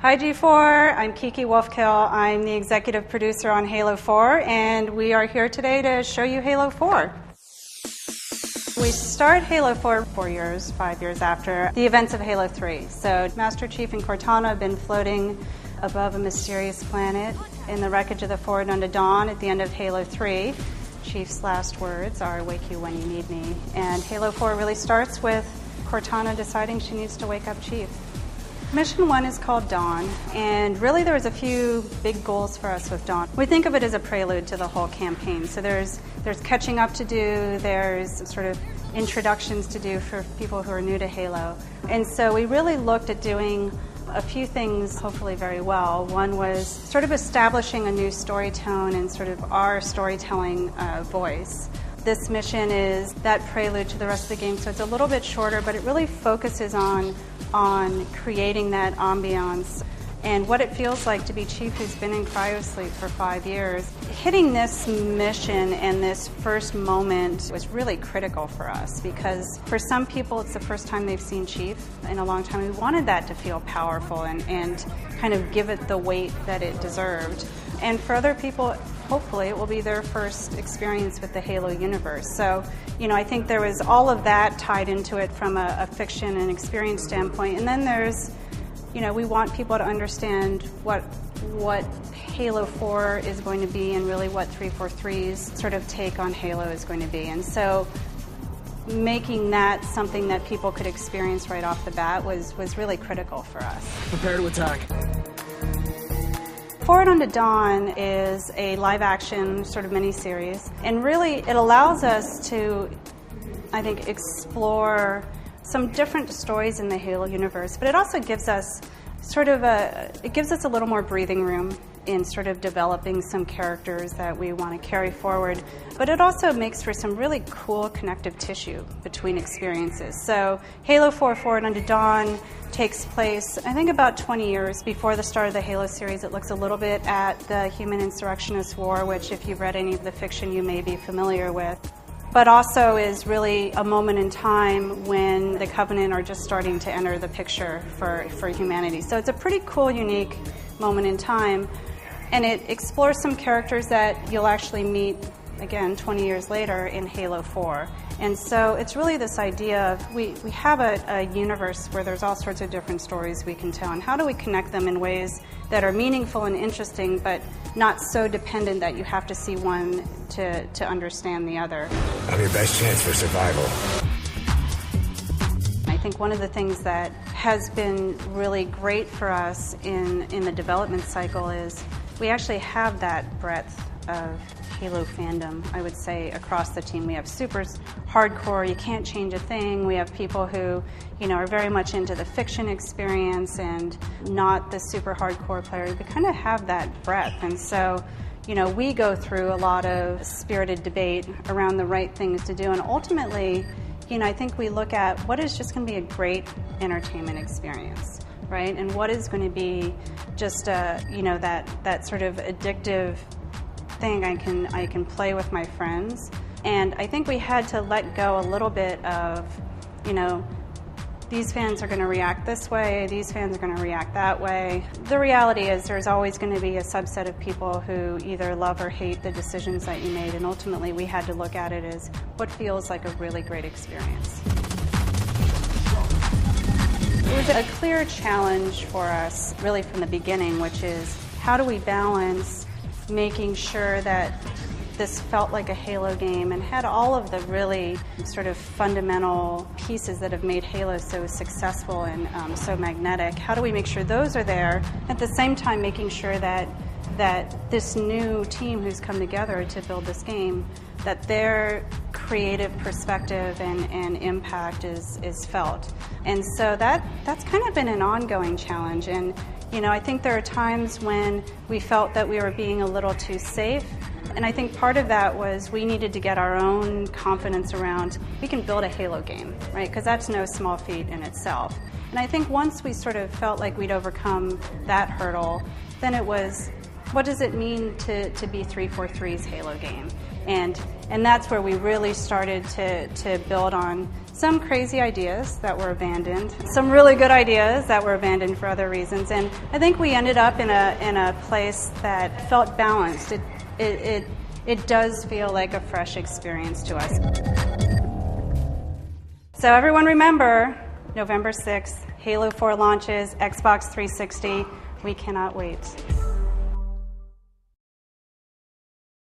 Hi G4, I'm Kiki Wolfkill. I'm the executive producer on Halo 4, and we are here today to show you Halo 4. We start Halo 4 5 years after the events of Halo 3. So Master Chief and Cortana have been floating above a mysterious planet in the wreckage of the Forward Unto Dawn at the end of Halo 3. Chief's last words are, "Wake you when you need me." And Halo 4 really starts with Cortana deciding she needs to wake up Chief. Mission 1 is called Dawn, and really there's a few big goals for us with Dawn. We think of it as a prelude to the whole campaign. So there's catching up to do, there's sort of introductions to do for people who are new to Halo. And so we really looked at doing a few things hopefully very well. One was sort of establishing a new story tone and sort of our storytelling voice. This mission is that prelude to the rest of the game, so it's a little bit shorter, but it really focuses on creating that ambiance and what it feels like to be Chief who's been in cryosleep for 5 years. Hitting this mission and this first moment was really critical for us because for some people it's the first time they've seen Chief in a long time. We wanted that to feel powerful and kind of give it the weight that it deserved. And for other people, hopefully it will be their first experience with the Halo universe. So, I think there was all of that tied into it from a fiction and experience standpoint. And then there's, we want people to understand what Halo 4 is going to be and really what 343's sort of take on Halo is going to be. And so making that something that people could experience right off the bat was really critical for us. Prepare to attack. Forward Unto Dawn is a live-action sort of mini-series, and really it allows us to, I think, explore some different stories in the Halo universe, but it also gives us a little more breathing room in sort of developing some characters that we want to carry forward, but it also makes for some really cool connective tissue between experiences. So Halo 4 Forward Unto Dawn takes place, I think, about 20 years before the start of the Halo series. It looks a little bit at the Human Insurrectionist War, which if you've read any of the fiction you may be familiar with, but also is really a moment in time when the Covenant are just starting to enter the picture for humanity. So it's a pretty cool, unique moment in time, and it explores some characters that you'll actually meet, again, 20 years later in Halo 4. And so it's really this idea of we have a universe where there's all sorts of different stories we can tell, and how do we connect them in ways that are meaningful and interesting, but not so dependent that you have to see one to understand the other. I'm your best chance for survival. I think one of the things that has been really great for us in the development cycle is we actually have that breadth of Halo fandom, I would say, across the team. We have super hardcore, you can't change a thing. We have people who, are very much into the fiction experience and not the super hardcore player. We kind of have that breadth. And so, we go through a lot of spirited debate around the right things to do. And ultimately, I think we look at what is just going to be a great entertainment experience, right? And what is going to be just, that sort of addictive thing I can play with my friends. And I think we had to let go a little bit of, these fans are going to react this way, these fans are going to react that way. The reality is there's always going to be a subset of people who either love or hate the decisions that you made, and ultimately we had to look at it as what feels like a really great experience. It was a clear challenge for us really from the beginning, which is how do we balance making sure that this felt like a Halo game and had all of the really sort of fundamental pieces that have made Halo so successful and so magnetic. How do we make sure those are there, at the same time making sure that this new team who's come together to build this game, that their creative perspective and impact is felt. And so that's kind of been an ongoing challenge. And I think there are times when we felt that we were being a little too safe, and I think part of that was we needed to get our own confidence around we can build a Halo game, right? Because that's no small feat in itself. And I think once we sort of felt like we'd overcome that hurdle, then it was, what does it mean to be 343's Halo game? And that's where we really started to build on Some crazy ideas that were abandoned, some really good ideas that were abandoned for other reasons, and I think we ended up in a place that felt balanced. It does feel like a fresh experience to us. So everyone remember, November 6th, Halo 4 launches, Xbox 360. We cannot wait.